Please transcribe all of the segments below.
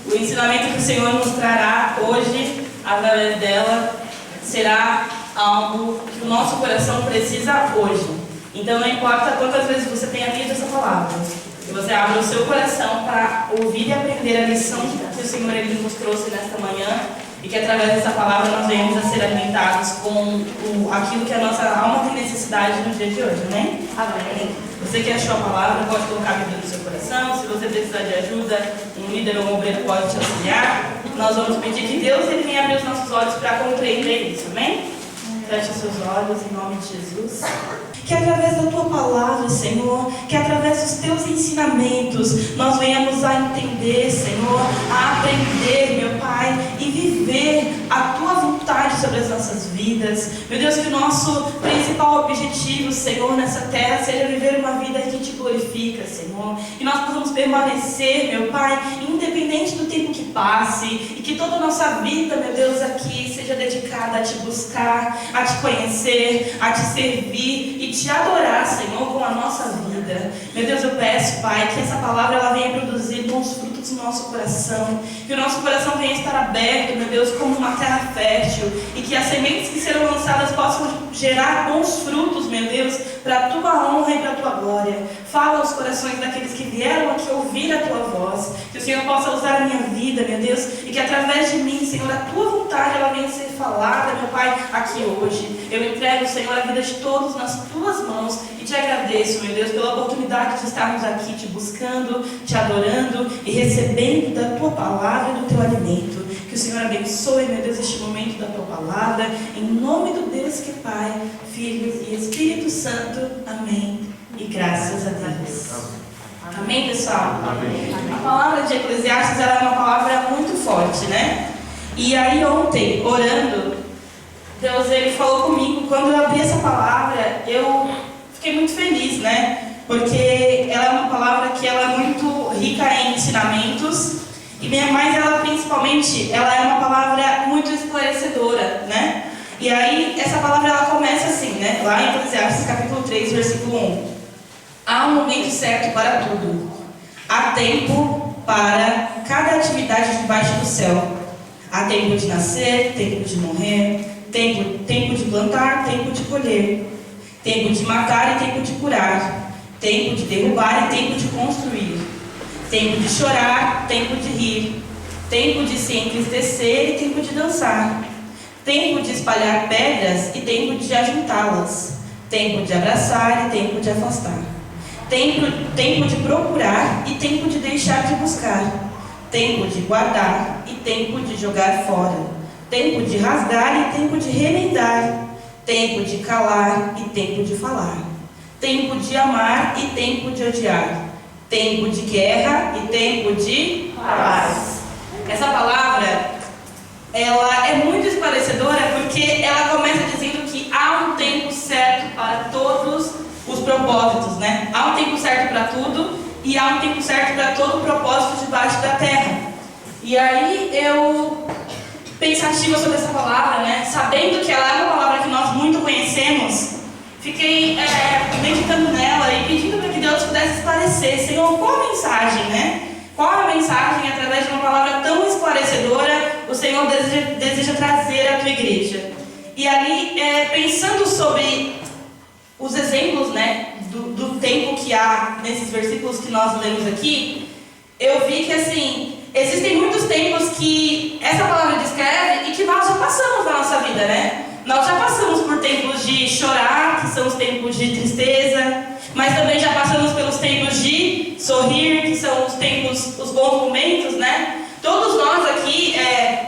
O ensinamento que o Senhor nos trará hoje, através dela, será algo que o nosso coração precisa hoje. Então não importa quantas vezes você tenha lido essa palavra, que você abra o seu coração para ouvir e aprender a lição que o Senhor ele nos trouxe nesta manhã, e que através dessa palavra nós venhamos a ser alimentados com aquilo que a nossa alma tem necessidade no dia de hoje, né? Amém. Você que achou a palavra, pode colocar a Bíblia no seu coração. Se você precisar de ajuda, um líder ou um obreiro pode te auxiliar. Nós vamos pedir que Deus ele venha abrir os nossos olhos para compreender isso, amém? Feche os seus olhos em nome de Jesus. Que através da tua palavra, Senhor, que através dos teus ensinamentos, nós venhamos a entender, Senhor, a aprender, meu Pai, e viver a tua vontade sobre as nossas vidas. Meu Deus, que o nosso principal objetivo, Senhor, nessa terra seja viver uma vida que te glorifica, Senhor. Que nós possamos permanecer, meu Pai, independente do tempo que passe, e que toda a nossa vida, meu Deus, aqui seja dedicada a te buscar, a te conhecer, a te servir e te adorar, Senhor, com a nossa vida. Meu Deus, eu peço, Pai, que essa palavra ela venha produzir bons frutos no nosso coração, que o nosso coração venha estar aberto, meu Deus, como uma terra fértil, e que as sementes que serão lançadas possam gerar bons frutos, meu Deus, para a tua honra e para a tua glória. Fala aos corações daqueles que vieram aqui ouvir a tua voz, que o Senhor possa usar a minha vida, meu Deus, e que através de mim, Senhor, a tua vontade ela venha ser falada, meu Pai, aqui hoje. Eu entrego, Senhor, a vida de todos nas tuas mãos e te agradeço, meu Deus, pela oportunidade de estarmos aqui te buscando, te adorando e recebendo da tua palavra e do teu alimento. Que o Senhor abençoe, meu Deus, este momento da tua palavra, em nome do Deus que é Pai, Filho e Espírito Santo. Amém. E graças a Deus. Amém, pessoal? Amém. A palavra de Eclesiastes ela é uma palavra muito forte, né? E aí ontem, orando, Deus ele falou comigo. Quando eu abri essa palavra, eu fiquei muito feliz, né? Porque ela é uma palavra que ela é muito rica em ensinamentos, mas ela principalmente, ela é uma palavra muito esclarecedora, né? E aí, essa palavra ela começa assim, né? Lá em Eclesiastes capítulo 3, versículo 1. Há um momento certo para tudo. Há tempo para cada atividade debaixo do céu. Há tempo de nascer, tempo de morrer, tempo de plantar, tempo de colher, tempo de matar e tempo de curar, tempo de derrubar e tempo de construir, tempo de chorar, tempo de rir, tempo de se entristecer e tempo de dançar, tempo de espalhar pedras e tempo de ajuntá-las, tempo de abraçar e tempo de afastar, tempo de procurar e tempo de deixar de buscar, tempo de guardar e tempo de jogar fora, tempo de rasgar e tempo de remendar, tempo de calar e tempo de falar, tempo de amar e tempo de odiar, tempo de guerra e tempo de paz. Essa palavra, ela é muito esclarecedora porque ela começa dizendo que há um tempo certo para todos os propósitos, né? Há um tempo certo para tudo e há um tempo certo para todo o propósito debaixo da terra. E aí eu, pensativa sobre essa palavra, né? Sabendo que ela é uma palavra que nós muito conhecemos, fiquei meditando nela e pedindo para que Deus pudesse esclarecer, Senhor, qual a mensagem, né? Qual a mensagem, através de uma palavra tão esclarecedora, o Senhor deseja trazer à tua igreja? E ali, pensando sobre os exemplos, né, do tempo que há nesses versículos que nós lemos aqui, eu vi que, assim, existem muitos tempos que essa palavra descreve e que nós já passamos na nossa vida, né? Nós já passamos por tempos de chorar, que são os tempos de tristeza, mas também já passamos pelos tempos de sorrir, que são os tempos, os bons momentos, né? Todos nós aqui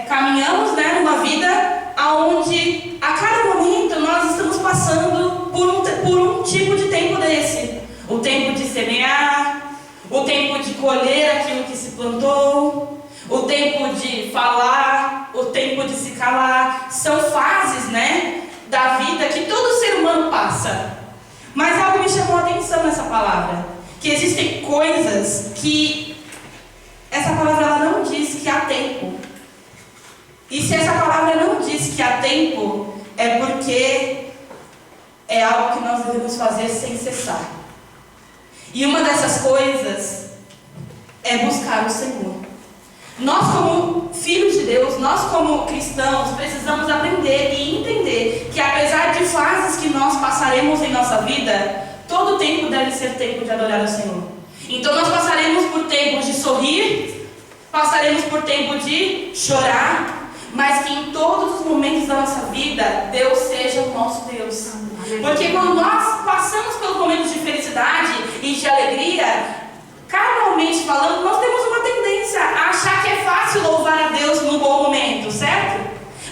caminhamos, né, numa vida onde a cada momento nós estamos passando por um tipo de tempo desse. O tempo de semear, o tempo de colher aquilo que se plantou, o tempo de falar, o tempo de se calar. São fases, né, da vida que todo ser humano passa. Mas algo me chamou a atenção nessa palavra, que existem coisas que essa palavra ela não diz que há tempo. E se essa palavra não diz que há tempo, é porque é algo que nós devemos fazer sem cessar. E uma dessas coisas é buscar o Senhor. Nós como filhos de Deus, nós como cristãos, precisamos aprender e entender que apesar de fases que nós passaremos em nossa vida, todo tempo deve ser tempo de adorar ao Senhor. Então nós passaremos por tempos de sorrir, passaremos por tempo de chorar, mas que em todos os momentos da nossa vida, Deus seja o nosso Deus. Porque quando nós passamos pelos momentos de felicidade e de alegria, carnalmente falando, nós temos uma tendência a achar que é fácil louvar a Deus num bom momento, certo?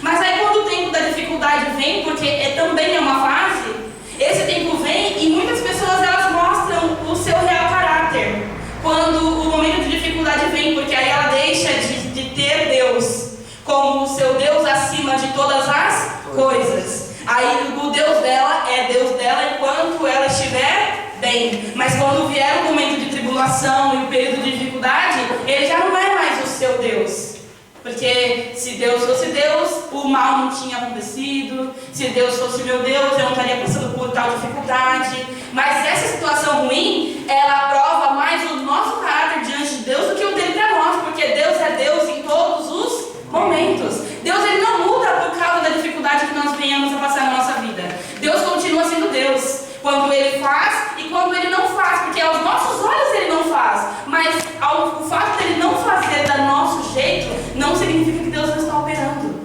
Mas aí quando o tempo da dificuldade vem, porque também é uma fase, esse tempo vem e muitas pessoas elas mostram o seu real caráter quando o momento de dificuldade vem, porque aí ela deixa de ter Deus como o seu Deus acima de todas as coisas. Aí o Deus dela é Deus dela enquanto ela estiver bem. Mas quando vier o momento de tribulação e o período de dificuldade, ele já não é mais o seu Deus. Porque se Deus fosse Deus, o mal não tinha acontecido. Se Deus fosse meu Deus, eu não estaria passando por tal dificuldade. Mas essa situação ruim, ela prova mais o nosso caráter diante de Deus do que o dele para nós. Porque Deus é Deus em todos os momentos. Deus ele não muda por causa da dificuldade que nós venhamos a passar na nossa vida. Deus continua sendo Deus quando ele faz e quando ele não faz, porque aos nossos olhos ele não faz, mas o fato dele não fazer do nosso jeito não significa que Deus não está operando.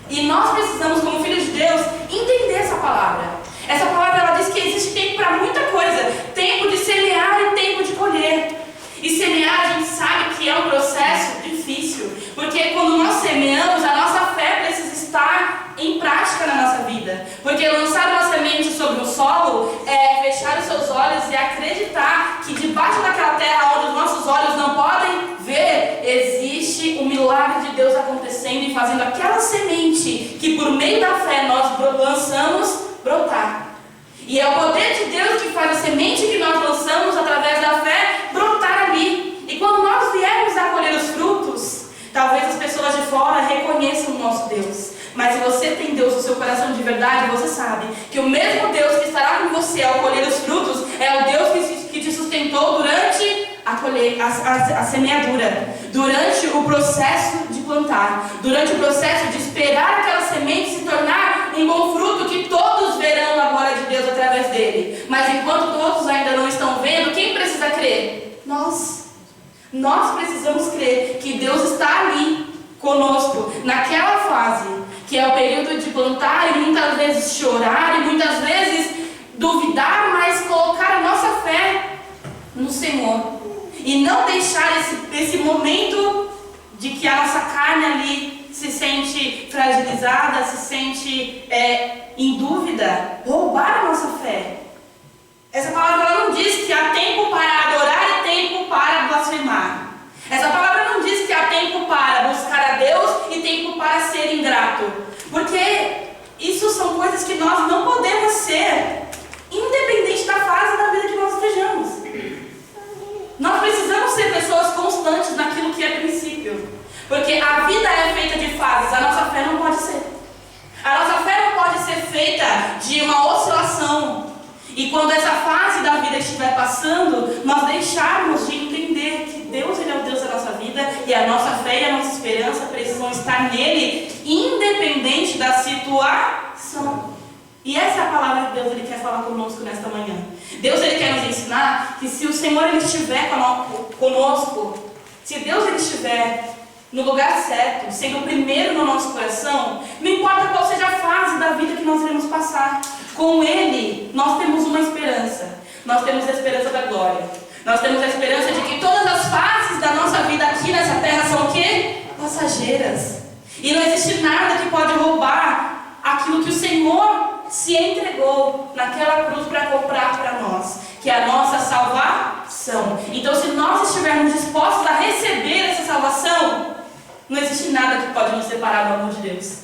E nós precisamos, como filhos de Deus, entender essa palavra. Essa palavra ela diz que existe tempo para muita coisa, tempo de semear e tempo de colher. E semear a gente sabe que é um processo difícil, porque quando nós semeamos, a nossa fé precisa estar em prática na nossa vida. Porque lançar uma semente sobre o solo é fechar os seus olhos e acreditar que debaixo daquela terra onde os nossos olhos não podem ver, existe um milagre de Deus acontecendo e fazendo aquela semente que por meio da fé nós lançamos brotar. E é o poder de Deus que faz a semente que nós lançamos através da fé brotar ali. E quando nós viermos a colher os frutos, talvez as pessoas de fora reconheçam o nosso Deus. Mas se você tem Deus no seu coração de verdade, você sabe que o mesmo Deus que estará com você ao colher os frutos é o Deus que te sustentou durante a semeadura, durante o processo de plantar, durante o processo de esperar aquela semente se tornar um bom fruto que todos verão a glória de Deus através dele. Mas enquanto todos ainda não estão vendo, quem precisa crer? Nós. Nós precisamos crer que Deus está ali conosco, naquela fase, que é o período de plantar e muitas vezes chorar e muitas vezes duvidar, mas colocar a nossa fé no Senhor. E não deixar esse momento de que a nossa carne ali se sente fragilizada, se sente em dúvida, roubar a nossa fé. Essa palavra ela não diz que há tempo para adorar e tempo para blasfemar. Essa palavra não diz que há tempo para buscar a Deus e tempo para ser ingrato. Porque isso são coisas que nós não podemos ser, independente da fase da vida que nós estejamos. Nós precisamos ser pessoas constantes naquilo que é princípio. Porque a vida é feita de fases, a nossa fé não pode ser. A nossa fé não pode ser feita de uma oscilação. E quando essa fase da vida estiver passando, nós deixarmos de entender que Deus ele é o Deus da nossa vida e a nossa fé e a nossa esperança precisam estar nele, independente da situação. E essa é a palavra que Deus ele quer falar conosco nesta manhã. Deus ele quer nos ensinar que se o Senhor ele estiver conosco, se Deus ele estiver no lugar certo, sendo o primeiro no nosso coração, não importa qual seja a fase da vida que nós iremos passar, com Ele nós temos uma esperança. Nós temos a esperança da glória. Nós temos a esperança de que todas as fases da nossa vida aqui nessa terra são o quê? Passageiras. E não existe nada que pode roubar aquilo que o Senhor se entregou naquela cruz para comprar para nós, que é a nossa salvação. Então, se nós estivermos dispostos a receber essa salvação, não existe nada que pode nos separar do amor de Deus.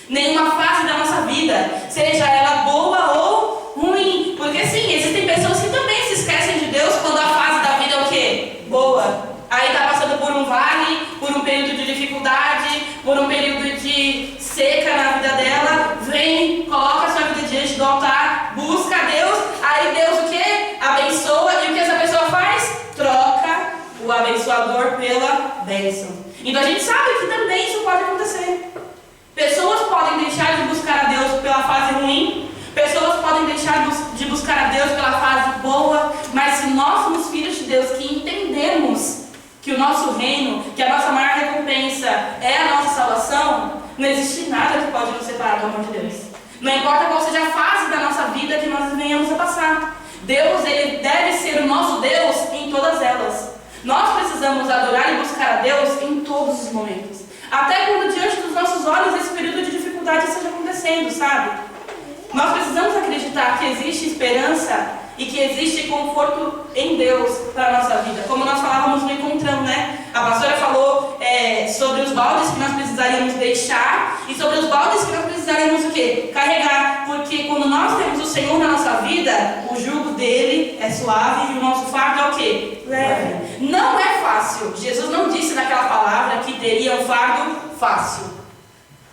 Nenhuma fase da nossa vida, seja ela boa ou ruim. Porque sim, existem pessoas que também se esquecem de Deus quando a fase da vida é o quê? Boa. Aí está passando por um vale, por um período de dificuldade, por um período de seca na vida dela. Vem, coloca a sua vida diante do altar, busca a Deus. Aí Deus o quê? Abençoa. E o que essa pessoa faz? Troca o abençoador pela bênção. Então a gente sabe que também isso pode acontecer. Pessoas podem deixar de buscar a Deus pela fase ruim, pessoas podem deixar de buscar a Deus pela fase boa, mas se nós somos filhos de Deus que entendemos que o nosso reino, que a nossa maior recompensa é a nossa salvação, não existe nada que pode nos separar do amor de Deus. Não importa qual seja a fase da nossa vida que nós venhamos a passar. Deus, Ele deve ser o nosso Deus em todas elas. Nós precisamos adorar e buscar a Deus em todos os momentos. Até quando diante dos nossos olhos esse período de dificuldade esteja acontecendo, sabe? Nós precisamos acreditar que existe esperança e que existe conforto em Deus para a nossa vida. Como nós falávamos no Encontrão, né? A pastora falou sobre os baldes que nós precisaríamos deixar e sobre os baldes que nós precisaríamos o quê? Carregar. Porque quando nós temos o Senhor na nossa vida, o jugo dele é suave e o nosso fardo é o quê? Leve. Não é fácil. Jesus não disse naquela palavra que teria um fardo fácil.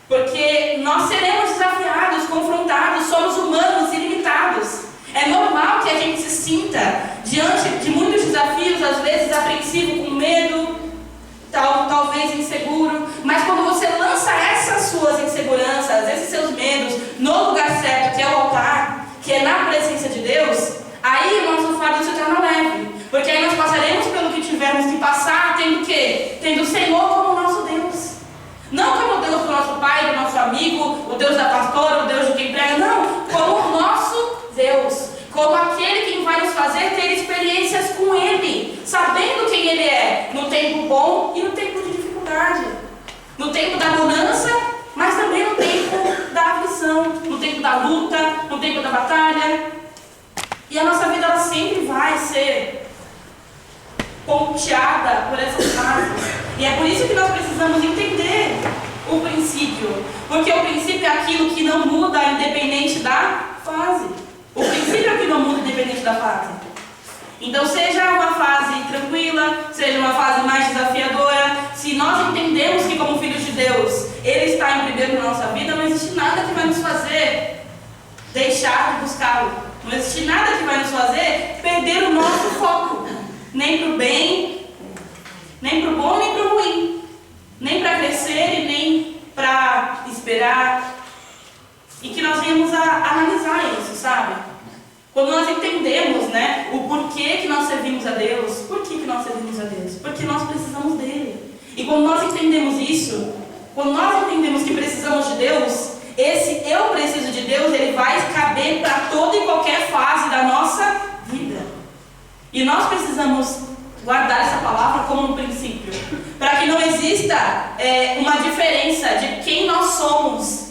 Porque nós seremos desafiados, confrontados, somos humanos e limitados. É normal que a gente se sinta diante de muitos desafios, às vezes apreensivo, com medo, talvez inseguro. Mas quando você lança essas suas inseguranças, esses seus medos, no lugar certo, que é o altar, que é na presença de Deus, aí o nosso fardo se torna leve. Porque aí nós passaremos pelo que tivermos que passar, tendo o quê? Tendo o Senhor como nosso Deus. Não como o Deus do nosso pai, do nosso amigo, o Deus da pastora, o Deus de quem prega, não. Como o nosso Deus. Como aquele que vai nos fazer ter experiências com Ele, sabendo quem Ele é, no tempo bom e no tempo de dificuldade. No tempo da bonança, mas também no tempo da aflição, no tempo da luta, no tempo da batalha. E a nossa vida, ela sempre vai ser ponteada por essas fases. E é por isso que nós precisamos entender o princípio. Porque o princípio é aquilo que não muda independente da fase. O princípio é o que não muda independente da fase. Então, seja uma fase tranquila, seja uma fase mais desafiadora, se nós entendemos que como filhos de Deus, Ele está em primeiro na nossa vida, não existe nada que vai nos fazer deixar de buscá-lo. Não existe nada que vai nos fazer perder o nosso foco. Nem para o bem, nem para o bom, nem para o ruim. Nem para crescer e nem para esperar. E que nós venhamos a analisar isso, sabe? Quando nós entendemos, né, o porquê que nós servimos a Deus. Por que nós servimos a Deus? Porque nós precisamos dele. E quando nós entendemos isso, quando nós entendemos que precisamos de Deus, esse eu preciso de Deus, ele vai caber para toda e qualquer fase da nossa vida. E nós precisamos guardar essa palavra como um princípio, para que não exista uma diferença de quem nós somos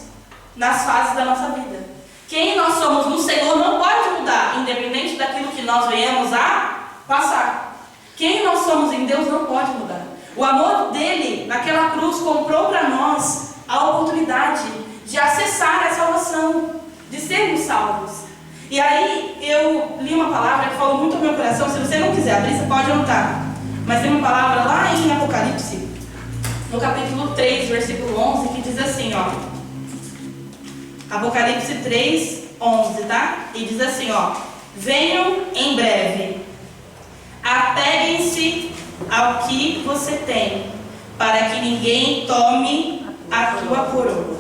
nas fases da nossa vida. Quem nós somos no Senhor não pode mudar, independente daquilo que nós venhamos a passar. Quem nós somos em Deus não pode mudar. O amor dele, naquela cruz, comprou para nós a oportunidade de acessar a salvação, de sermos salvos. E aí eu li uma palavra que falou muito ao meu coração. Se você não quiser abrir, você pode anotar. Mas tem uma palavra lá em Apocalipse, no capítulo 3, versículo 11, que diz assim, ó. Apocalipse 3, 11, tá? E diz assim, ó. Venham em breve, apeguem-se ao que você tem, para que ninguém tome a tua coroa.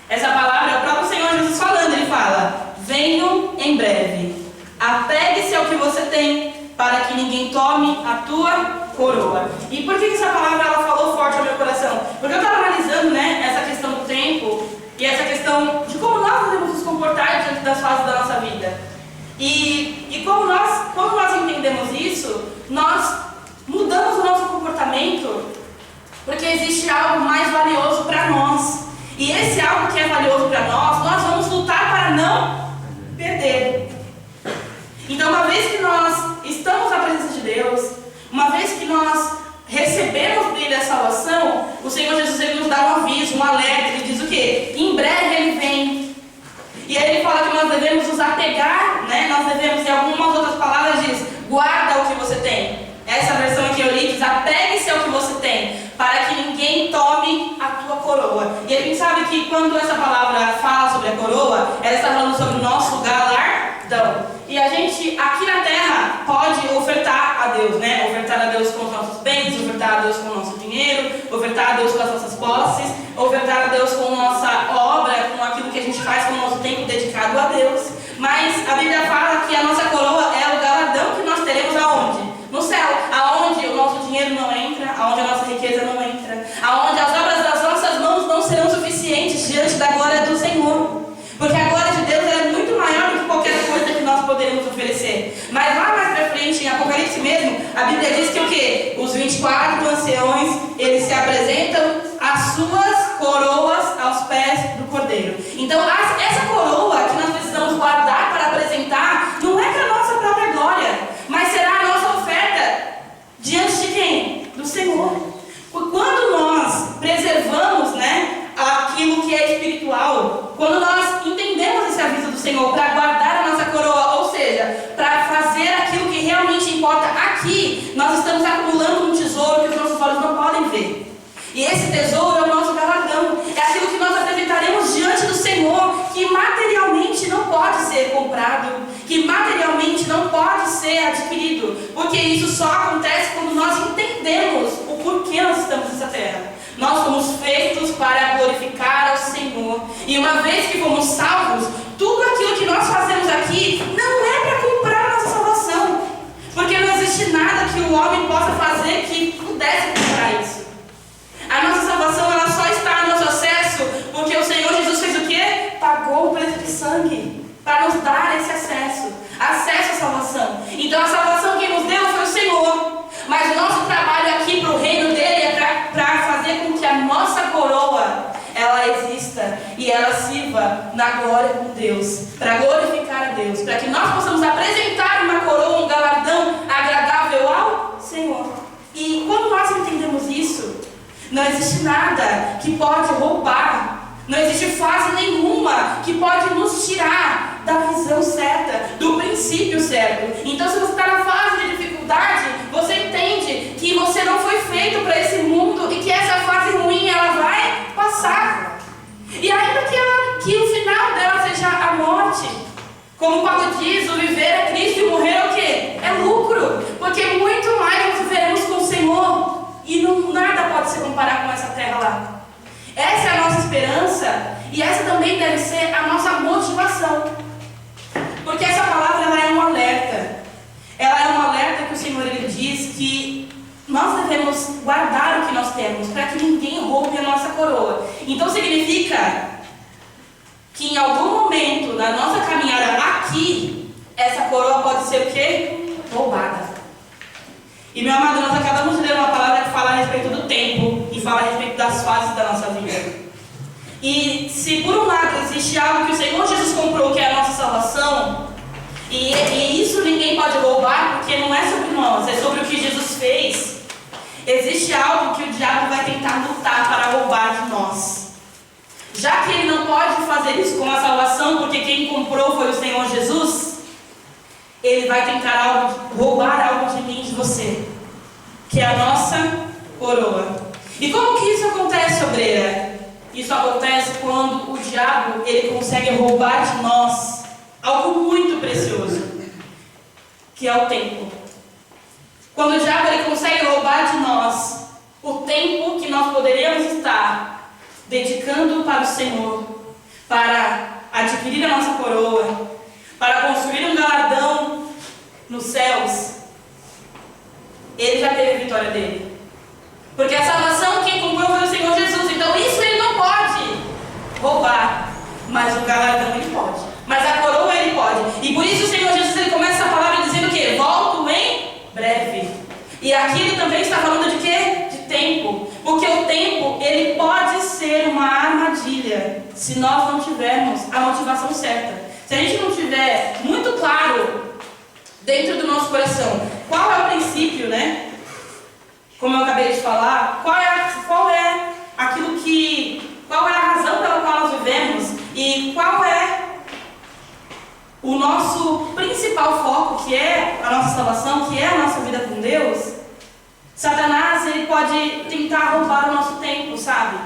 Essa palavra é o próprio Senhor Jesus falando. Ele fala: venham em breve, apegue-se ao que você tem, para que ninguém tome a tua coroa. E por que essa palavra ela falou forte ao meu coração? Porque eu estava analisando, né, essa questão do tempo e essa questão de como nós devemos nos comportar diante das fases da nossa vida. E quando nós entendemos isso, nós mudamos o nosso comportamento, porque existe algo mais valioso para nós. E esse algo que é valioso para nós vamos lutar para não perder. Então, uma vez que nós estamos na presença de Deus, uma vez que nós recebemos dele a salvação, o Senhor Jesus ele nos dá um aviso, um alerta. Ele diz o quê? Em breve ele vem. E aí ele fala que nós devemos nos apegar, né? Nós devemos, em algumas outras palavras diz, guarda o que você tem. Essa versão aqui eu li diz, apegue-se ao que você tem, para que ninguém tome a tua coroa. E a gente sabe que quando essa palavra fala sobre a coroa, ela está falando sobre o nosso galardão. E a gente, aqui na terra, pode ofertar a Deus, né? Ofertar a Deus com os nossos bens, ofertar a Deus com o nosso dinheiro, ofertar a Deus com as nossas posses, ofertar a Deus com a nossa obra, com aquilo que a gente faz, com o nosso tempo dedicado a Deus. Mas a Bíblia fala que a nossa coroa é o galardão que nós teremos aonde? No céu, aonde o nosso dinheiro não entra, aonde a nossa riqueza não entra, aonde as obras das nossas mãos não serão suficientes diante da glória do Senhor. Porque a glória de Deus é muito maior do que qualquer coisa que nós poderemos oferecer. Mas lá mais pra frente, em Apocalipse mesmo, a Bíblia diz que o quê? Os 24 anciões, eles se apresentam as suas coroas aos pés do Cordeiro. Então, essa coroa que nós precisamos guardar para apresentar, não é para a nossa própria glória, mas será a nossa oferta diante de quem? Do Senhor. Quando nós preservamos, né, aquilo que é espiritual, quando nós entendemos esse aviso do Senhor para guardar a nossa coroa, ou seja, para fazer aquilo que realmente importa aqui, nós estamos acumulando um tesouro que os nossos olhos não podem ver. E esse tesouro é o nosso galardão, é aquilo que nós apresentaremos diante do Senhor, que materialmente não pode ser comprado, que materialmente não pode ser adquirido, porque isso só acontece quando nós entendemos o porquê nós estamos nessa terra. Nós fomos feitos para glorificar ao Senhor. E uma vez que fomos salvos, tudo aquilo que nós fazemos aqui não é para comprar a nossa salvação. Porque não existe nada que o homem possa fazer que pudesse comprar isso. A nossa salvação, ela só está no nosso acesso porque o Senhor Jesus fez o quê? Pagou o preço de sangue para nos dar esse acesso à salvação. Então a salvação que nos deu foi o Senhor. Mas o nosso trabalho aqui para o reino dele é para fazer com que a nossa coroa ela exista e ela sirva na glória com Deus, para glorificar a Deus, para que nós possamos apresentar uma coroa, um galardão agradável ao Senhor. E quando nós entendemos isso, não existe nada que pode roubar, não existe fase nenhuma que pode nos tirar da visão certa, do princípio certo. Então, se você está na fase de dificuldade, você entende que você não foi feito para esse mundo e que essa fase ruim ela vai passar. E ainda que o final dela seja a morte, como Paulo diz, o viver é Cristo e o morrer é o quê? É lucro, porque muito mais nós viveremos com o Senhor e nada pode se comparar com essa terra lá. Essa é a nossa esperança e essa também deve ser a nossa motivação. Porque essa palavra ela é um alerta. Ela é um alerta que o Senhor ele diz que nós devemos guardar o que nós temos para que ninguém roube a nossa coroa. Então significa que em algum momento da nossa caminhada aqui, essa coroa pode ser o quê? Roubada. E meu amado, nós acabamos de ler uma palavra que fala a respeito do tempo e fala a respeito das fases da nossa vida. E se por um lado existe algo que o Senhor Jesus comprou, que é a nossa salvação, e isso ninguém pode roubar, porque não é sobre nós, é sobre o que Jesus fez, existe algo que o diabo vai tentar lutar para roubar de nós. Já que ele não pode fazer isso com a salvação, porque quem comprou foi o Senhor Jesus, ele vai tentar roubar algo de mim e de você, que é a nossa coroa. E como que isso acontece, obreira? Isso acontece quando o diabo ele consegue roubar de nós algo muito precioso, que é o tempo. Quando o diabo ele consegue roubar de nós o tempo que nós poderíamos estar dedicando para o Senhor, para adquirir a nossa coroa, para construir um galardão nos céus, ele já teve a vitória dele. Porque a salvação quem comprou foi o Senhor Jesus. Então isso ele não pode roubar, mas o galardão ele pode. Mas a coroa ele pode. E por isso o Senhor Jesus ele começa a palavra dizendo o quê? Volto em breve. E aqui ele também está falando de quê? De tempo. Porque o tempo ele pode ser uma armadilha se nós não tivermos a motivação certa. Se a gente não tiver muito claro dentro do nosso coração qual é o princípio, né? Como eu acabei de falar, qual é a razão pela qual nós vivemos e qual é o nosso principal foco, que é a nossa salvação, que é a nossa vida com Deus. Satanás ele pode tentar roubar o nosso tempo, sabe?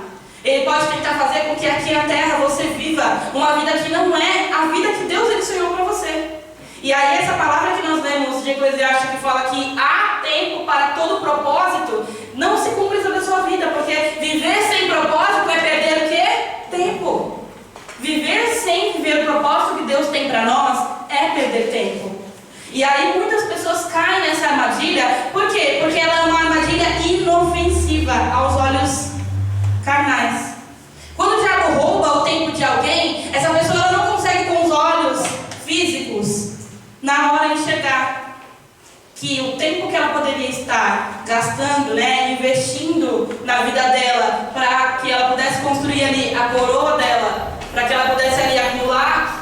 Ele pode tentar fazer com que aqui na terra você viva uma vida que não é a vida que Deus ele sonhou para você. E aí essa palavra que nós lemos de Eclesiastes que fala que há tempo para todo propósito, não se cumpre sobre a sua vida, porque viver sem propósito é perder o quê? Tempo. Viver sem viver o propósito que Deus tem para nós é perder tempo. E aí muitas pessoas caem nessa armadilha, por quê? Porque ela é uma armadilha inofensiva aos olhos carnais. Quando o diabo rouba o tempo de alguém, essa pessoa ela não consegue com os olhos físicos na hora enxergar que o tempo que ela poderia estar gastando, investindo na vida dela, para que ela pudesse construir ali a coroa dela, para que ela pudesse ali acumular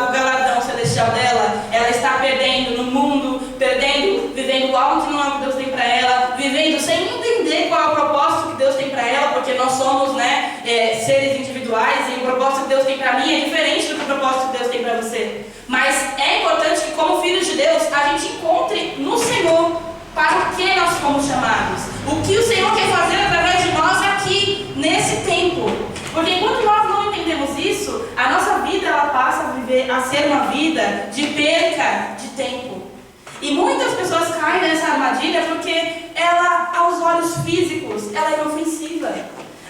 o galardão celestial dela, ela está perdendo no mundo, vivendo algo que não é o que Deus tem para ela, vivendo sem entender qual é o propósito que Deus tem para ela, porque nós somos seres individuais e o propósito que Deus tem para mim é diferente do que o propósito que Deus tem para você. Mas é importante que, como filhos de Deus, a gente encontre no Senhor para o que nós fomos chamados, o que o Senhor quer fazer através de nós aqui, nesse tempo. Porque enquanto nós não entendemos isso, a nossa vida ela passa a ser uma vida de perca de tempo. E muitas pessoas caem nessa armadilha porque ela, aos olhos físicos, ela é inofensiva.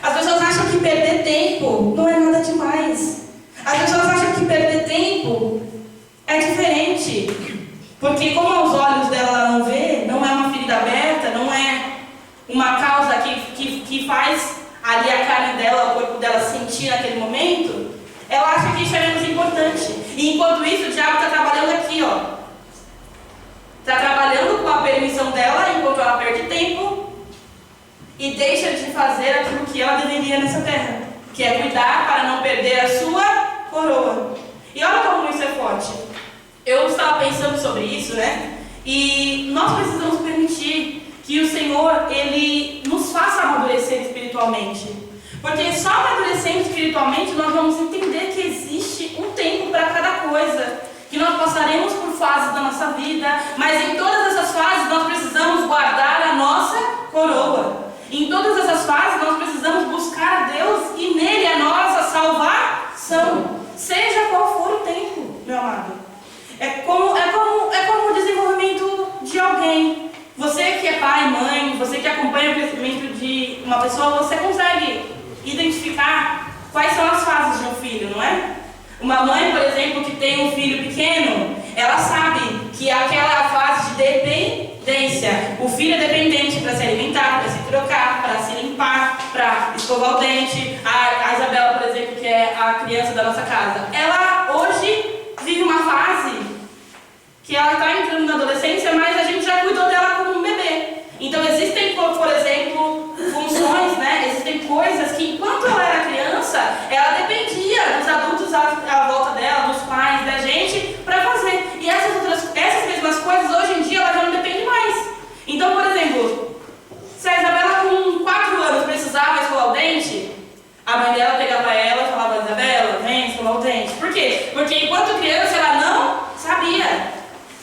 As pessoas acham que perder tempo não é nada demais. As pessoas acham que perder tempo é diferente. Porque como aos olhos dela ela não vê, não é uma ferida aberta, não é uma causa que faz ali a carne dela, o corpo dela sentir naquele momento, ela acha que isso é menos importante. E enquanto isso, o diabo está trabalhando aqui, ó. Está trabalhando com a permissão dela enquanto ela perde tempo e deixa de fazer aquilo que ela deveria nessa terra, que é cuidar para não perder a sua coroa. E olha como isso é forte. Eu estava pensando sobre isso, e nós precisamos permitir que o Senhor, Ele nos faça amadurecer espiritualmente. Porque só amadurecendo espiritualmente nós vamos entender que existe um tempo para cada coisa, que nós passaremos por fases da nossa vida, mas em todas essas fases nós precisamos guardar a nossa coroa. Em todas essas fases nós precisamos buscar a Deus e nele a nossa salvação, seja qual for o tempo, meu amado. É como o desenvolvimento de alguém. Você que é pai, mãe, você que acompanha o crescimento de uma pessoa, você consegue identificar quais são as fases de um filho, não é? Uma mãe, por exemplo, que tem um filho pequeno, ela sabe que aquela fase de dependência, o filho é dependente para se alimentar, para se trocar, para se limpar, para escovar o dente. A Isabela, por exemplo, que é a criança da nossa casa, ela hoje vive uma fase que ela está entrando na adolescência, mas a gente já cuidou dela como um bebê. Então existem, por exemplo, funções, existem coisas que enquanto ela era criança, ela dependia dos adultos à volta dela, dos pais, da gente, para fazer. E essas mesmas coisas, hoje em dia, ela já não depende mais. Então, por exemplo, se a Isabela com 4 anos precisava escovar o dente, a mãe dela pegava ela e falava: Isabela, vem escovar o dente. Por quê? Porque enquanto criança ela não sabia.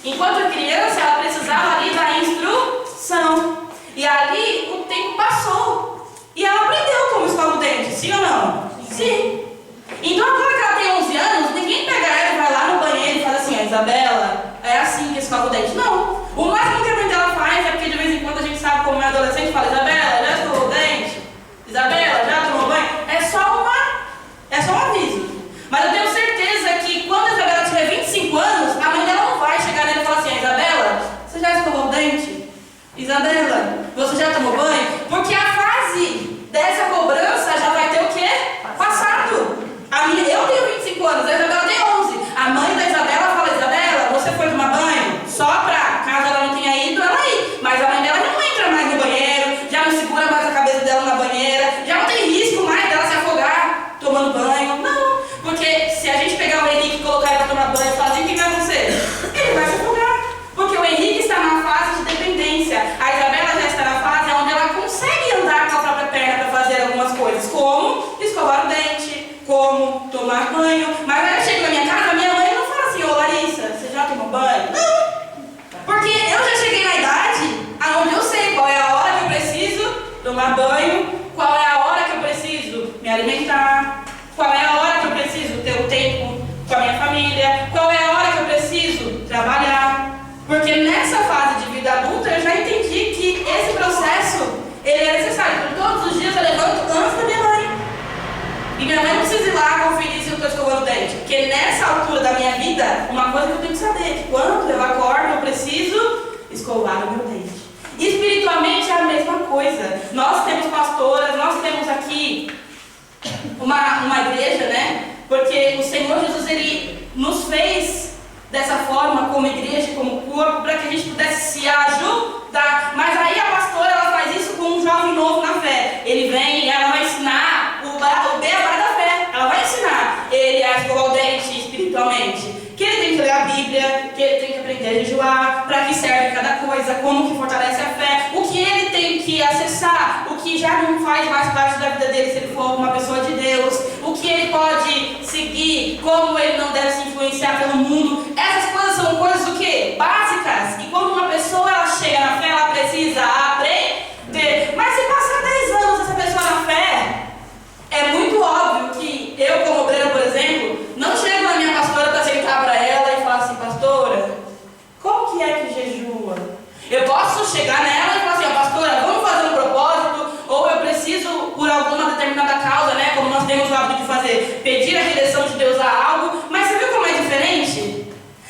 Enquanto criança ela precisava ali da instrução. E ali o tempo passou. E ela aprendeu como escova o dente, sim ou não? Sim. Então agora que ela tem 11 anos, ninguém pega ela e vai lá no banheiro e fala assim: Isabela, é assim que escova o dente. Não. O máximo que a mãe dela faz é porque de vez em quando a gente sabe como é adolescente, fala: Isabela, já escovou o dente? Isabela, já tomou banho? É só um aviso. Mas eu tenho certeza que quando a Isabela tiver 25 anos, a mãe dela não vai chegar nela e falar assim: Isabela, você já escovou o dente? Isabela, você já tomou banho? Porque a fase dessa cobrança já vai ter o quê? Passado. Eu tenho 25 anos, a Isabela tem 11. A mãe da Isabela fala: Isabela, você foi tomar banho? Só pra, caso ela não tenha ido, ela ir. Mas a mãe dela já não entra mais no banheiro, já não segura mais a cabeça dela na banheira, já não tem risco mais dela se afogar tomando banho. Não, porque se a gente pegar o Henrique e colocar ele pra tomar banho sozinho, o que vai acontecer? Ele vai se afogar. Porque o Henrique está numa fase de dependência. A Isabela já está na fase onde ela consegue andar com a própria perna para fazer algumas coisas, como escovar o dente, como tomar banho. Mas quando eu chego na minha casa, minha mãe não fala assim: ô Larissa, você já tomou banho? Não! Porque eu já cheguei na idade onde eu sei qual é a hora que eu preciso tomar banho, qual é a hora que eu preciso me alimentar, qual é a hora que eu preciso ter o tempo com a minha família, qual é a hora que eu preciso E minha mãe não precisa ir lá conferir se eu estou escovando o dente. Porque nessa altura da minha vida, uma coisa que eu tenho que saber, que quando eu acordo, eu preciso escovar o meu dente. Espiritualmente é a mesma coisa. Nós temos pastoras, nós temos aqui uma igreja, né? Porque o Senhor Jesus, Ele nos fez dessa forma, como igreja, como corpo, para que a gente pudesse se ajudar. Mas aí a pastora, ela faz isso com um jovem novo na fé. Ele vem e ela vai ensinar o beabá da fé. Ela vai ensinar ele a escovar o dente espiritualmente. Que ele tem que ler a Bíblia, que ele tem que aprender a jejuar, para que serve cada coisa, como que fortalece a fé, o que ele tem que acessar, o que já não faz mais parte da vida dele se ele for uma pessoa de Deus, o que ele pode seguir, como ele não deve se influenciar pelo mundo. Essas coisas são coisas o quê? Básicas. E quando uma pessoa ela chega na fé, ela precisa aprender. Mas se passar 10 anos essa pessoa na fé, é muito óbvio que eu, como obreira, por exemplo, não chego na minha pastora para sentar para ela e falar assim: pastora, como que é que jejua? Eu posso chegar nela e falar assim: ó, pastora, vamos fazer um propósito, ou eu preciso, por alguma determinada causa, né, como nós temos o hábito de fazer, pedir a direção de Deus a algo. Mas você viu como é diferente?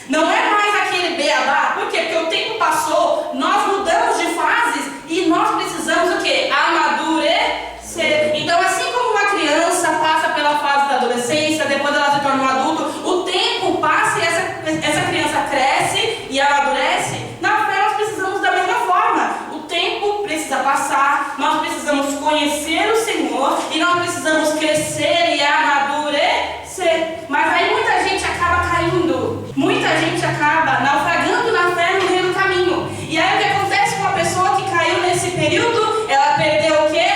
Não é mais aquele beabá. Por quê? Porque o tempo passou, nós mudamos de fases e nós precisamos o quê? Amadurecer. Então, assim como uma criança passa pela fase da adolescência, depois ela se torna um adulto, o tempo passa e essa criança cresce e amadurece. Na fé nós precisamos da mesma forma. O tempo precisa passar, nós precisamos conhecer o Senhor e nós precisamos crescer e amadurecer. Mas aí muita gente acaba caindo, muita gente acaba naufragando na fé no meio do caminho. E aí o que acontece com a pessoa que caiu nesse período? Ela perdeu o quê?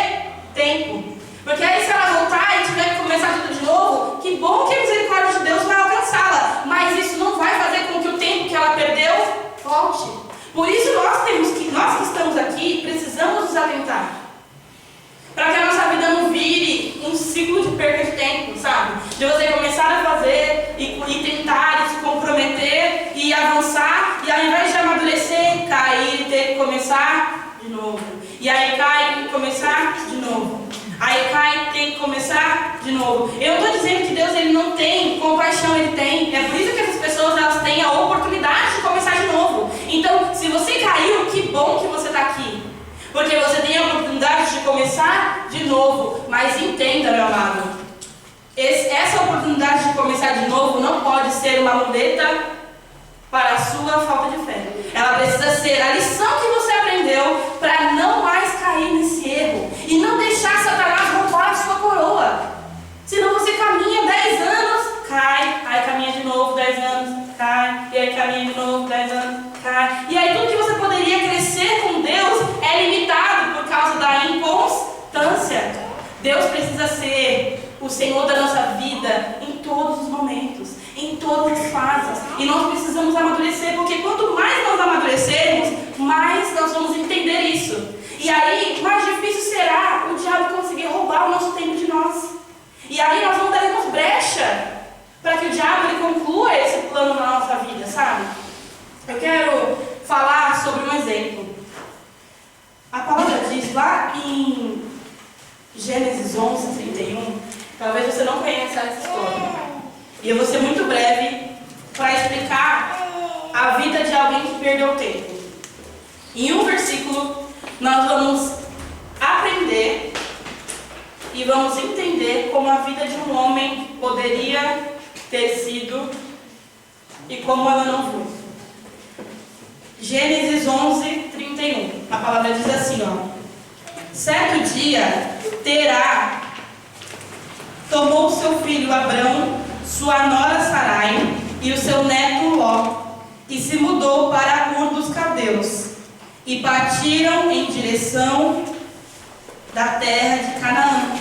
Tempo. Porque aí se ela voltar e tiver que começar tudo de novo, que bom que a misericórdia de Deus vai alcançá-la. Mas isso não vai fazer com que o tempo que ela perdeu volte. Por isso nós que estamos aqui, precisamos nos atentar. Para que a nossa vida não vire um ciclo de perda de tempo, sabe? De você começar a fazer e tentar e se comprometer e avançar, e ao invés de amadurecer, cair e ter que começar de novo. E aí cai e começar de novo. Aí cai e tem que começar de novo. Eu não estou dizendo que Deus ele não tem compaixão, ele tem. É por isso que essas pessoas elas têm a oportunidade de começar de novo. Então, se você caiu, que bom que você está aqui. Porque você tem a oportunidade de começar de novo. Mas entenda, meu amado, essa oportunidade de começar de novo não pode ser uma muleta para a sua falta de fé. Ela precisa ser a lição que você aprendeu para não mais cair nesse erro. E não deixar Satanás roubar a sua coroa. Senão você caminha 10 anos, cai, aí caminha de novo 10 anos, cai, e aí caminha de novo 10 anos, cai. E aí tudo que você poderia crescer com Deus é limitado por causa da inconstância. Deus precisa ser o Senhor da nossa vida em todos os momentos, em todas as fases. E nós precisamos amadurecer, porque quanto mais nós amadurecermos, mais nós vamos entender isso. E aí, mais difícil será o diabo conseguir roubar o nosso tempo de nós. E aí nós não daremos brecha para que o diabo ele conclua esse plano na nossa vida, sabe? Eu quero falar sobre um exemplo. A palavra diz lá em Gênesis 11:31, talvez você não conheça essa história. E eu vou ser muito breve para explicar a vida de alguém que perdeu tempo. Em um versículo, nós vamos aprender e vamos entender como a vida de um homem poderia ter sido e como ela não foi. Gênesis 11:31. A palavra diz assim, ó: certo dia, Terá tomou seu filho Abrão, sua nora Sarai e o seu neto Ló, e se mudou para Ur dos Caldeus, e partiram em direção da terra de Canaã,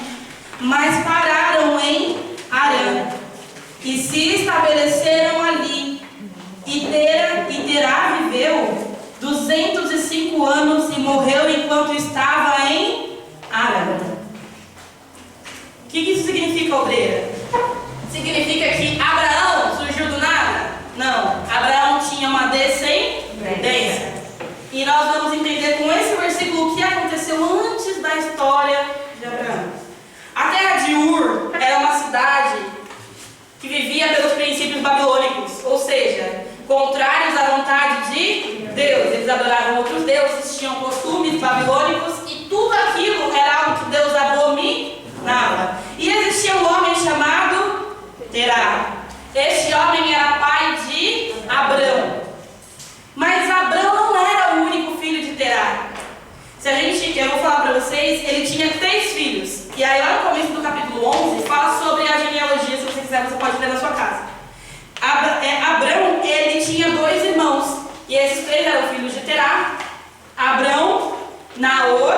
mas pararam em Harã, e se estabeleceram ali. E Terá viveu 205 anos e morreu enquanto estava em Harã. O que isso significa, obreira? Significa que Abraão surgiu do nada? Não. Abraão tinha uma descendência. E nós vamos entender com esse versículo o que aconteceu antes da história de Abraão. A terra de Ur era uma adoravam outros deuses, tinham costumes babilônicos e tudo aquilo era algo que Deus abominava. E existia um homem chamado Terá. Este homem era pai de Abrão. Mas Abrão não era o único filho de Terá. Eu vou falar para vocês, ele tinha 3 filhos. E aí lá no começo do capítulo 11, fala sobre a genealogia, se você quiser, você pode ler na sua casa. Abrão, ele tinha 2 irmãos. E esses 3 eram filhos de Terá: Abrão, Naor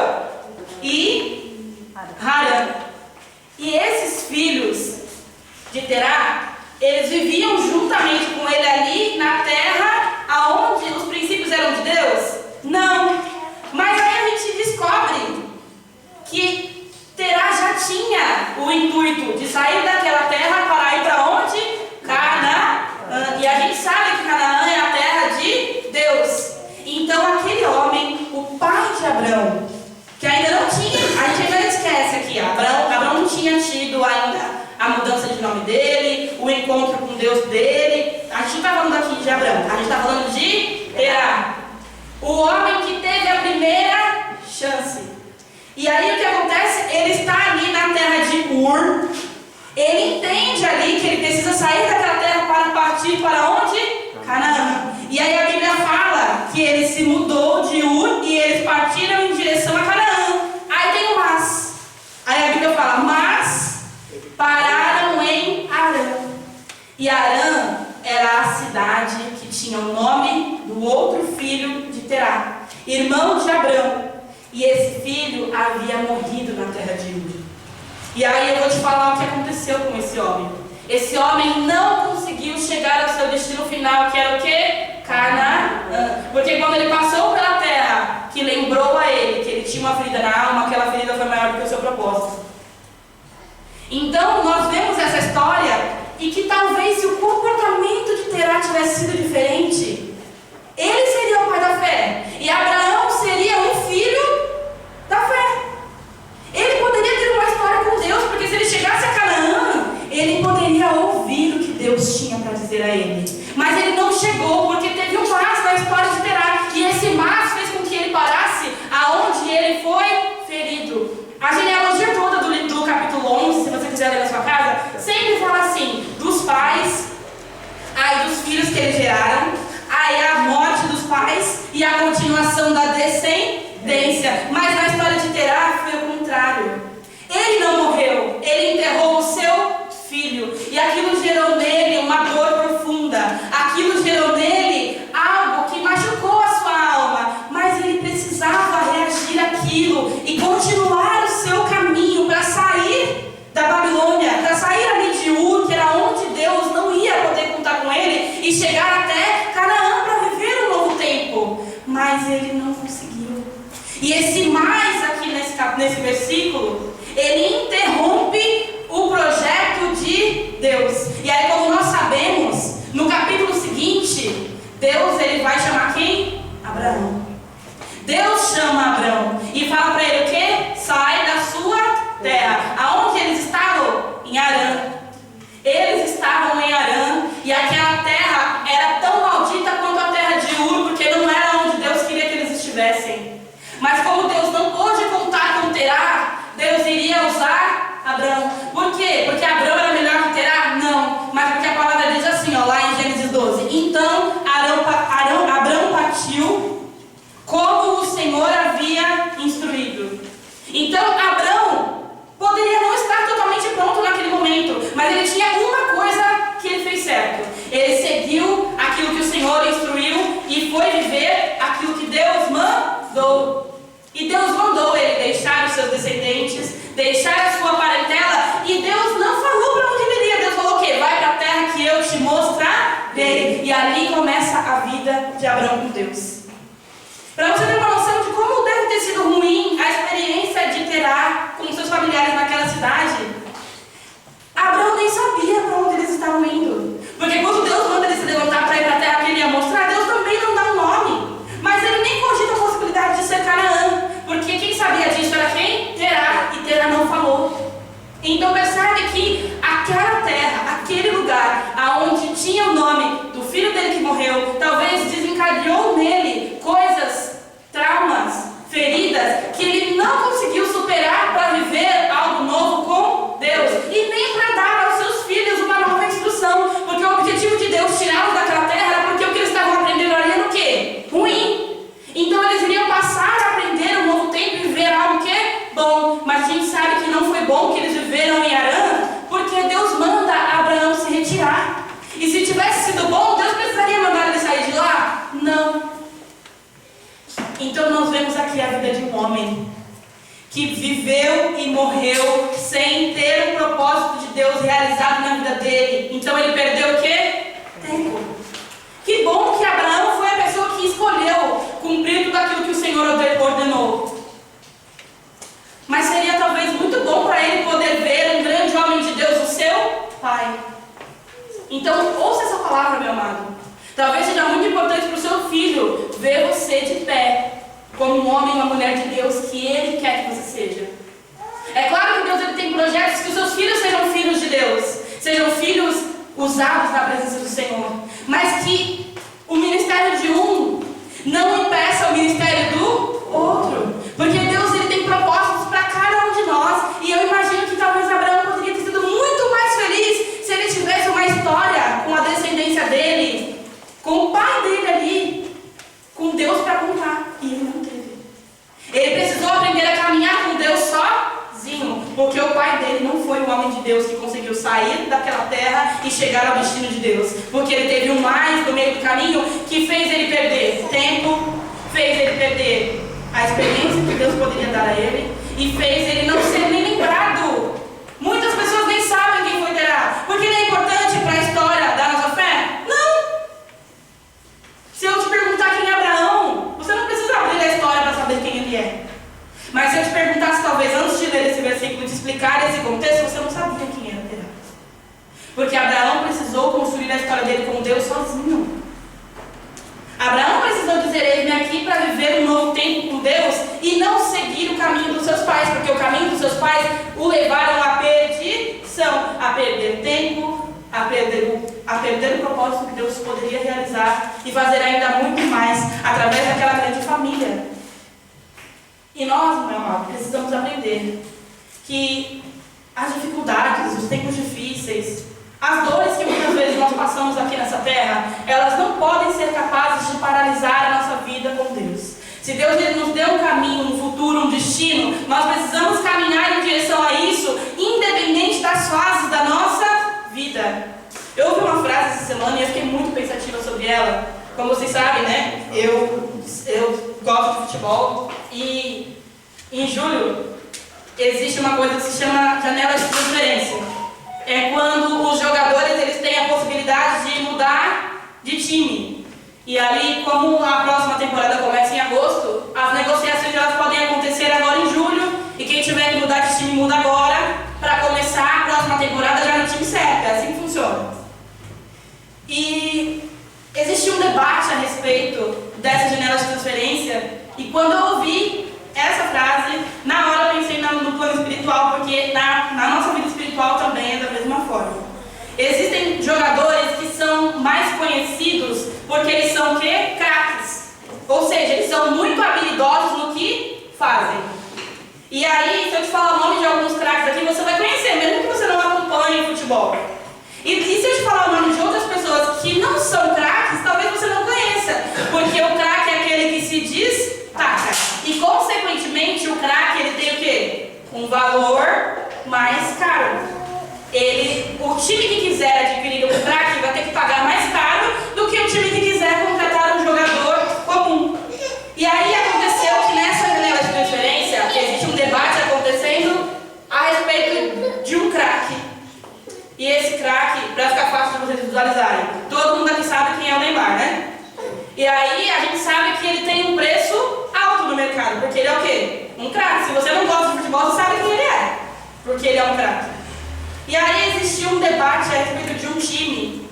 e Harã. E esses filhos de Terá, eles viviam juntamente com ele ali na terra aonde os princípios eram de Deus? Não. Mas aí a gente descobre que Terá já tinha o intuito de sair daquela terra para ir para onde? Canaã. E a gente sabe que Canaã é a terra de Deus. Então aquele homem, o pai de Abrão, que ainda não tinha, a gente ainda esquece aqui, Abrão não tinha tido ainda a mudança de nome dele, o encontro com Deus dele. A gente não está falando aqui de Abrão, a gente está falando de Terá. O homem que teve a primeira chance. E aí o que acontece? Ele está ali na terra de Ur. Ele entende ali que ele precisa sair daquela terra para partir para onde? Canaã. E aí a Bíblia fala que ele se mudou de Ur e eles partiram em direção a Canaã. Aí tem um mas. Aí a Bíblia fala, mas pararam em Harã. E Harã era a cidade que tinha o nome do outro filho de Terá, irmão de Abrão. E esse filho havia morrido na terra de Ur. E aí eu vou te falar o que aconteceu com esse homem. Esse homem não conseguiu chegar ao seu destino final, que era o quê? Canaã. Porque quando ele passou pela terra, que lembrou a ele que ele tinha uma ferida na alma, aquela ferida foi maior do que o seu propósito. Então nós vemos essa história e que talvez se o comportamento de Terá tivesse sido diferente, ele seria o pai da fé e Abraão seria um filho da fé. Ele poderia ter uma história com Deus, porque se ele chegasse a Canaã, ele poderia ouvir o que Deus tinha para dizer a ele. Mas ele não chegou, porque teve um mas na história de Terá. E esse mas fez com que ele parasse aonde ele foi ferido. A genealogia toda do capítulo 11, se você quiser ler na sua casa, sempre fala assim, dos pais, aí dos filhos que eles geraram, aí a morte dos pais e a continuação da descendência. Mas na história de Terá foi o contrário. Ele não morreu, ele enterrou o seu filho. E aquilo gerou nele uma dor profunda. Aquilo gerou nele algo que machucou a sua alma. Mas ele precisava reagir àquilo e continuar o seu caminho para sair da Babilônia, para sair ali de Ur, que era onde Deus não ia poder contar com ele, e chegar até Canaã para viver um novo tempo. Mas ele não conseguiu. E esse mais aqui nesse versículo, ele interrompe o projeto de Deus. E aí, como nós sabemos, no capítulo seguinte, Deus ele vai chamar quem? Abraão. Deus chama Abraão e fala para ele o quê? Sai da sua terra. Aonde eles estavam? Em Harã. Eles estavam em Harã e aquela terra era tão maldita quanto a terra de Ur, porque não era onde Deus queria que eles estivessem. Mas como Deus não pôde contar com Terá, Deus iria usar Abrão. Por quê? Porque Abrão era melhor que Terá? Não. Mas porque a palavra diz assim, ó, lá em Gênesis 12. Então Abrão partiu como o Senhor havia instruído. Então Abrão poderia não estar totalmente pronto naquele momento, mas ele tinha uma coisa que ele fez certo. Ele seguiu aquilo que o Senhor instruiu e foi viver aquilo que Deus mandou. E Deus mandou ele deixar os seus descendentes, deixar a sua parentela, e Deus não falou para onde ele iria. Deus falou o quê? Vai para a terra que eu te mostrarei. E ali começa a vida de Abrão com Deus. Para você ter uma noção de como deve ter sido ruim a experiência de Terá com seus familiares naquela cidade, Abrão nem sabia para onde eles estavam indo. Porque quando Deus manda ele se levantar para ir para a terra que ele ia mostrar, Deus também não dá um nome. Mas ele nem cogita a possibilidade de ser Canaã, porque quem sabia disso era quem? Terá, e Terá não falou. Então percebe que aquela terra, aquele lugar, aonde tinha o nome do filho dele que morreu, talvez desencadeou nele coisas Deus realizado na vida dele. Então ele perdeu o quê? Tempo. Que bom que Abraão foi a pessoa que escolheu cumprir tudo aquilo que o Senhor ordenou. Mas seria talvez muito bom para ele poder ver um grande homem de Deus, o seu pai. Então ouça essa palavra, meu amado. Talvez seja muito importante para o seu filho ver você de pé, como um homem e uma mulher de Deus que Ele quer que você seja. É claro que Deus ele tem projetos que os seus filhos sejam filhos de Deus, sejam filhos usados na presença do Senhor, mas que o ministério de um não impeça o ministério do outro, porque Deus ele tem propósitos para cada um de nós, e eu imagino que talvez Abraão poderia ter sido muito mais feliz se ele tivesse uma história com a descendência dele, com o pai dele ali, com Deus para contar, e ele não teve. Ele precisou aprender a caminhar com Deus sozinho, porque o pai dele não foi o homem de Deus que conseguiu sair daquela terra e chegar ao destino de Deus, porque ele teve um mais no meio do caminho que fez ele perder tempo, fez ele perder a experiência que Deus poderia dar a ele, e fez ele não ser nem lembrado. Muitas pessoas nem sabem quem foi Terá, porque não é importante para a história da nossa fé? Não! Se eu te perguntar quem é Abraão, você não precisa abrir a história para saber quem ele é. Mas se eu te perguntasse, talvez antes de ler esse versículo, te explicar esse contexto, você não sabia quem era Terá. Porque Abraão precisou construir a história dele com Deus sozinho. Abraão precisou dizer: eis-me aqui para viver um novo tempo com Deus e não seguir o caminho dos seus pais, porque o caminho dos seus pais o levaram à perdição, a perder tempo, a perder o propósito que Deus poderia realizar e fazer ainda muito mais através daquela grande família. E nós, meu amado, precisamos aprender que as dificuldades, os tempos difíceis, as dores que muitas vezes nós passamos aqui nessa terra, elas não podem ser capazes de paralisar a nossa vida com Deus. Se Deus ele nos deu um caminho, um futuro, um destino, nós precisamos caminhar em direção a isso, independente das fases da nossa vida. Eu ouvi uma frase essa semana e eu fiquei muito pensativa sobre ela. Como vocês sabem, né? Eu gosto de futebol e em julho existe uma coisa que se chama janela de transferência. É quando os jogadores eles têm a possibilidade de mudar de time. E ali, como a próxima temporada começa em agosto, as negociações elas podem acontecer agora em julho, e quem tiver que mudar de time muda agora, para começar a próxima temporada já no time certo. É assim que funciona. E existe um debate a respeito dessa janela de transferência, e quando eu ouvi essa frase, na hora eu pensei no plano espiritual, porque na nossa vida espiritual também é da mesma forma. Existem jogadores que são mais conhecidos porque eles são o quê? Craques. Ou seja, eles são muito habilidosos no que fazem. E aí, se eu te falar o nome de alguns craques aqui, você vai conhecer, mesmo que você não acompanhe futebol. E se eu te falar o nome de outras pessoas que não são craques, talvez você não conheça. Porque o craque é aquele que se destaca. E, consequentemente, o craque ele tem o quê? Um valor mais caro. O time que quiser adquirir um craque vai ter que pagar mais caro do que o time que quiser contratar um jogador comum. E aí aconteceu que nessa janela de transferência existe um debate acontecendo a respeito de um craque. E esse craque, para ficar fácil de vocês visualizarem, todo mundo aqui sabe quem é o Neymar, né? E aí a gente sabe que ele tem um preço alto no mercado, porque ele é o quê? Um craque. Se você não gosta de futebol, você sabe quem ele é, porque ele é um craque. E aí existiu um debate a respeito de um time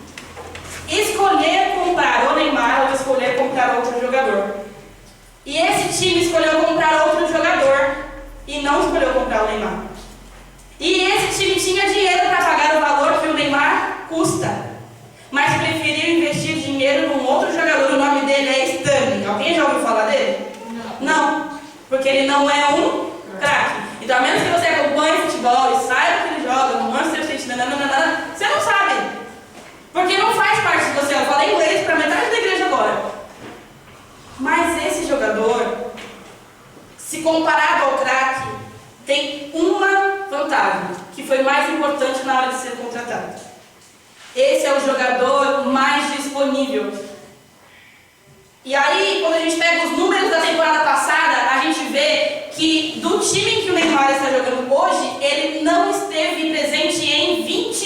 escolher comprar o Neymar ou escolher comprar outro jogador. E esse time escolheu comprar outro jogador e não escolheu comprar o Neymar. E esse time tinha dinheiro para pagar o valor que o Neymar custa, mas preferiu investir dinheiro num outro jogador. O nome dele é Stanley. Alguém já ouviu falar dele? Não, porque ele não é um craque. Então, a menos que você acompanhe futebol e saiba que ele joga no Manchester City, você não sabe. Porque não faz parte de você. Eu falei inglês para metade da igreja agora. Mas esse jogador, se comparado ao craque, tem uma vantagem, que foi mais importante na hora de ser contratado. Esse é o jogador mais disponível. E aí, quando a gente pega os números da temporada passada, a gente vê que do time que o Neymar está jogando hoje, ele não esteve presente em 20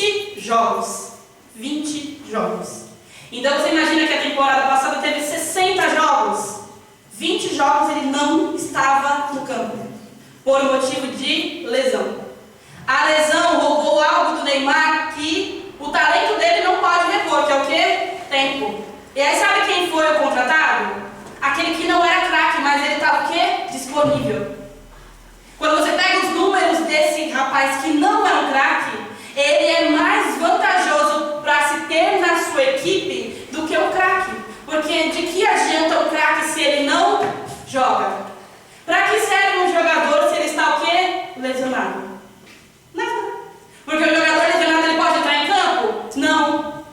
jogos. 20 jogos. Então você imagina que a temporada passada teve 60 jogos. 20 jogos ele não estava no campo, por motivo de lesão. A lesão roubou algo do Neymar que o talento dele não pode repor, que é o quê? Tempo. E aí sabe quem foi o contratado? Aquele que não era craque, mas ele estava o quê? Disponível. Quando você pega os números desse rapaz que não é um craque, ele é mais vantajoso para se ter na sua equipe do que um craque. Porque de que adianta um craque se ele não joga? Para que serve um jogador se ele está o quê? Lesionado? Nada. Porque o jogador lesionado ele pode entrar em campo? Não.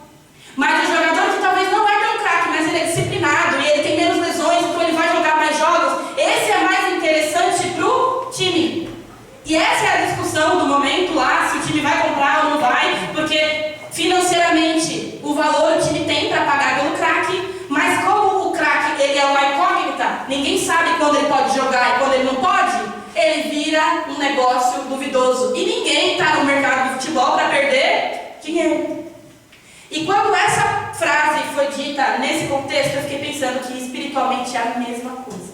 Mas o jogador que talvez não é tão craque, mas ele é disciplinado e ele tem menos lesões, então ele vai jogar mais jogos, esse é mais interessante para o time. E essa é a discussão do momento lá, se o time vai comprar ou não vai, porque financeiramente o valor o time tem para pagar pelo craque, mas como o craque ele é uma incógnita, ninguém sabe quando ele pode jogar e quando ele não pode, ele vira um negócio duvidoso. E ninguém está no mercado de futebol para perder dinheiro. E quando essa frase foi dita nesse contexto, eu fiquei pensando que espiritualmente é a mesma coisa.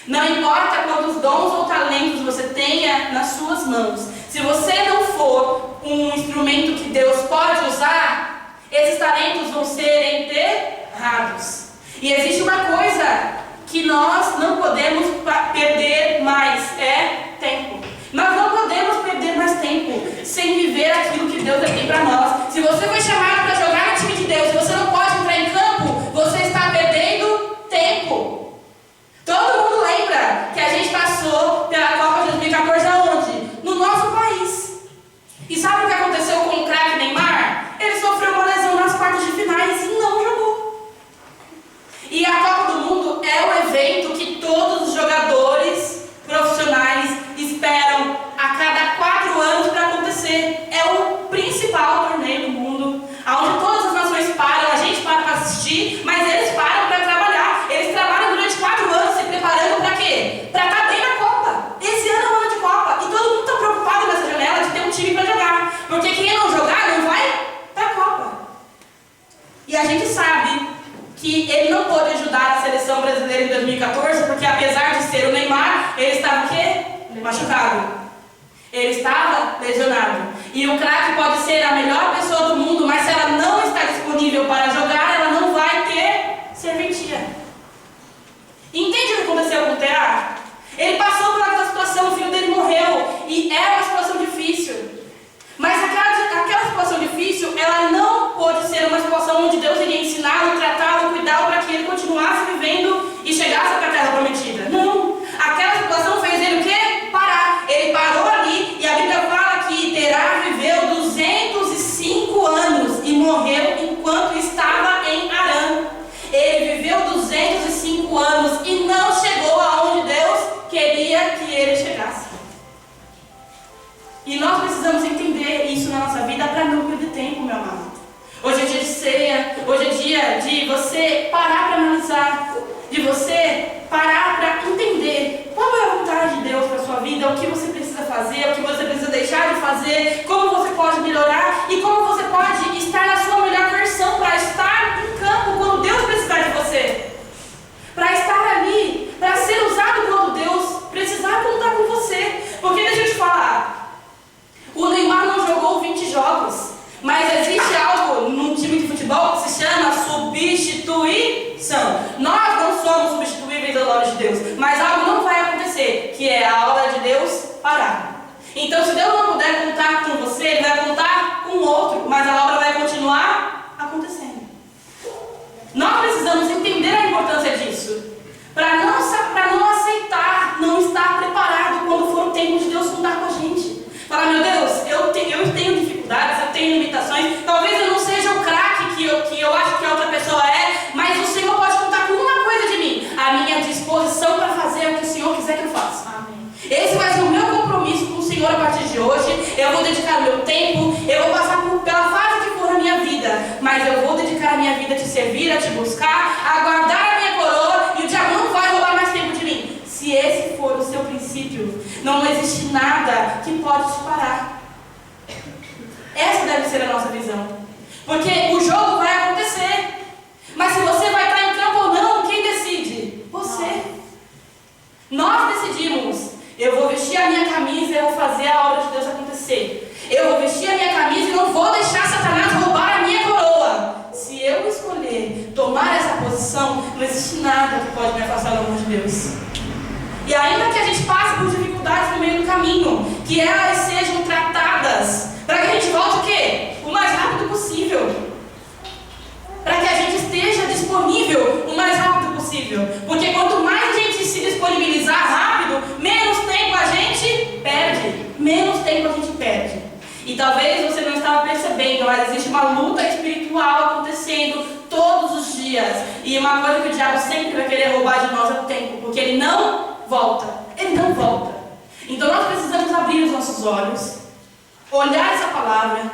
Não importa quantos dons ou talentos você tenha nas suas mãos, se você não for um instrumento que Deus pode usar, esses talentos vão ser enterrados. E existe uma coisa que nós não podemos perder mais, é tempo. Nós não podemos perder mais tempo sem viver aquilo que Deus tem para nós. Se você foi chamado para jogar no time de Deus, se você não pode entrar em campo, você está perdendo tempo. Todo mundo lembra que a gente passou pela Copa de 2014 aonde? No nosso país. E sabe o que aconteceu com o craque Neymar? Ele sofreu uma lesão nas quartas de finais e não jogou. E a Copa do Mundo é o evento que todos os jogadores profissionais esperam a cada 4 anos para acontecer. É o principal torneio do mundo, onde todas as nações param, a gente para assistir, mas eles param para trabalhar. Eles trabalham durante 4 anos se preparando para quê? Para estar bem na Copa. Esse ano é um ano de Copa e todo mundo está preocupado nessa janela de ter um time para jogar, porque quem não jogar não vai para a Copa. E a gente sabe que ele não pôde ajudar a seleção brasileira em 2014, porque apesar de ser o Neymar, ele estava o quê? Machucado. Ele estava lesionado. E o craque pode ser a melhor pessoa do mundo, mas se ela não está disponível para jogar, ela não vai ter serventia. Entende o que aconteceu com o Terá? Ele passou por aquela situação, o filho dele morreu, e era uma situação difícil. Mas aquela situação difícil, ela não pôde ser uma situação onde Deus iria ensiná-lo, tratá-lo, cuidá-lo para que ele continuasse vivendo e chegasse para a terra prometida. Não. Aquela situação fez ele o quê? Parar. Ele parou ali e a Bíblia fala que Terá viveu 205 anos e morreu enquanto estava em Harã. Ele viveu 205 anos e não chegou aonde Deus queria que ele chegasse. E nós precisamos entender isso na nossa vida para não perder tempo, meu amado. Hoje é dia de ceia, hoje é dia de você parar para analisar, de você parar para entender qual é a vontade de Deus para a sua vida, o que você precisa fazer, o que você precisa deixar de fazer, como você pode melhorar e como você pode estar na sua melhor versão para estar em campo quando Deus precisar de você. Para estar ali, para ser usado quando Deus precisar contar com você. Porque deixa eu te falar, o Neymar não jogou 20 jogos, mas existe algo num time de futebol que se chama substituição. Nós não somos substituíveis aos olhos de Deus, mas algo não vai acontecer, que é a obra de Deus parar. Então, se Deus não puder contar com você, Ele vai contar com outro, mas a obra vai continuar acontecendo. Nós precisamos entender a importância disso, para não aceitar, não estar preparado quando for o tempo de Deus contar com a gente. Falar, meu Deus, eu tenho dificuldades, eu tenho limitações, talvez eu não seja o craque que eu acho que a outra pessoa é, mas o Senhor pode contar com uma coisa de mim, a minha disposição para fazer o que o Senhor quiser que eu faça. Amém. Esse vai ser o meu compromisso com o Senhor a partir de hoje. Eu vou dedicar o meu tempo, eu vou passar pela fase que for na minha vida, mas eu vou dedicar a minha vida a te servir, a te buscar, a guardar a minha coroa, e o diabo não vai roubar mais tempo de mim. Se esse for o seu princípio, não existe nada que pode te parar. Essa deve ser a E ainda que a gente passe por dificuldades no meio do caminho, que elas sejam tratadas, para que a gente volte o quê? O mais rápido possível. Para que a gente esteja disponível o mais rápido possível. Porque quanto mais a gente se disponibilizar rápido, menos tempo a gente perde. Menos tempo a gente perde. E talvez você não estava percebendo, mas existe uma luta espiritual acontecendo todos os dias. E uma coisa que o diabo sempre vai querer roubar de nós é o tempo. Porque ele não volta. Ele não volta. Então nós precisamos abrir os nossos olhos, olhar essa palavra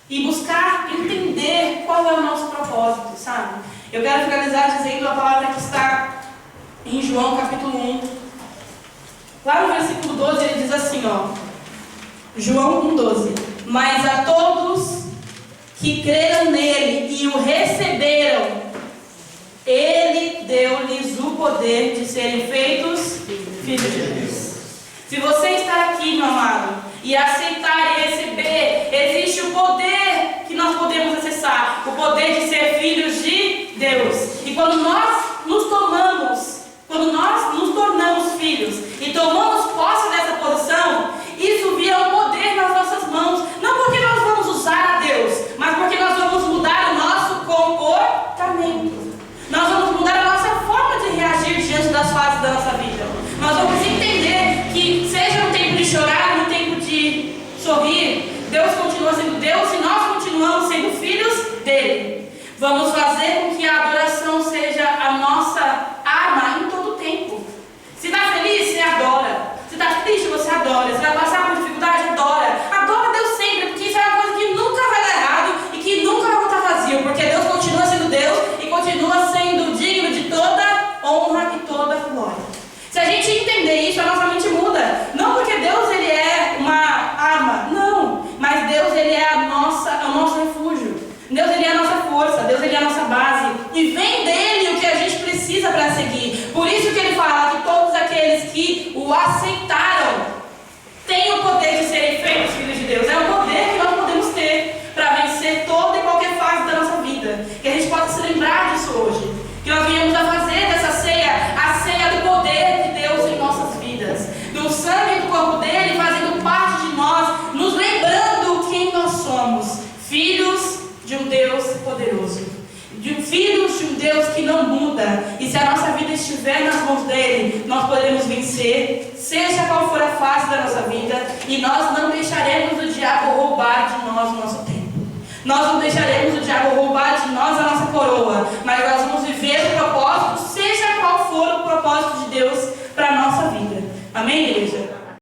e buscar entender qual é o nosso propósito, sabe? Eu quero finalizar dizendo a palavra que está em João capítulo 1. Lá no versículo 12 ele diz assim, ó. João 1,12. Mas a todos que creram nele e o receberam, ele deu-lhes o poder de serem feitos filhos de Deus. Se você estar aqui, meu amado, e aceitar e receber, existe o poder que nós podemos acessar, o poder de ser filhos de Deus. E quando nós nos tornamos filhos e tomamos posse dessa posição, isso vira um poder nas nossas mãos, não porque nós vamos usar a Deus, mas porque nós vamos mudar o nosso comportamento. Nós vamos mudar a nossa forma de reagir diante das fases da nossa vida. Nós vamos entender que seja no tempo de chorar, no tempo de sorrir, Deus continua sendo Deus e nós continuamos sendo filhos dele. Vamos fazer com que a adoração seja a nossa arma em todo o tempo. Se está feliz, você adora. Se está triste, você adora. Se vai passar por dificuldade, adora. Adora Deus sempre, porque isso é uma coisa que nunca vai dar errado e que nunca vai voltar vazio, porque Deus continua sendo Deus e continua sendo digno de toda honra e toda glória. Se a gente entender isso, a nossa mente muda. Não porque Deus ele é uma arma, não. Mas Deus ele é o nosso refúgio. Deus ele é a nossa força. Deus ele é a nossa base. E vem dele o que a gente precisa para seguir. Por isso que ele fala que todos aqueles que o aceitaram têm o poder de serem feitos filhos de Deus. É um poder que nós podemos ter para vencer toda e qualquer fase da nossa vida. Que a gente possa se lembrar disso hoje. Que nós venhamos a fazer dessa ceia a ceia do poder de Deus em nossas vidas. Do sangue e do corpo dele fazendo parte de nós, nos lembrando quem nós somos. Filhos de um Deus poderoso. Filhos de um Deus que não muda. E se a nossa vida estiver nas mãos dele, nós poderemos vencer, seja qual for a fase da nossa vida. E nós não deixaremos o diabo roubar de nós o nosso tempo. Nós não deixaremos o diabo roubar de nós a nossa coroa, mas nós vamos viver o propósito, seja qual for o propósito de Deus para a nossa vida. Amém, igreja?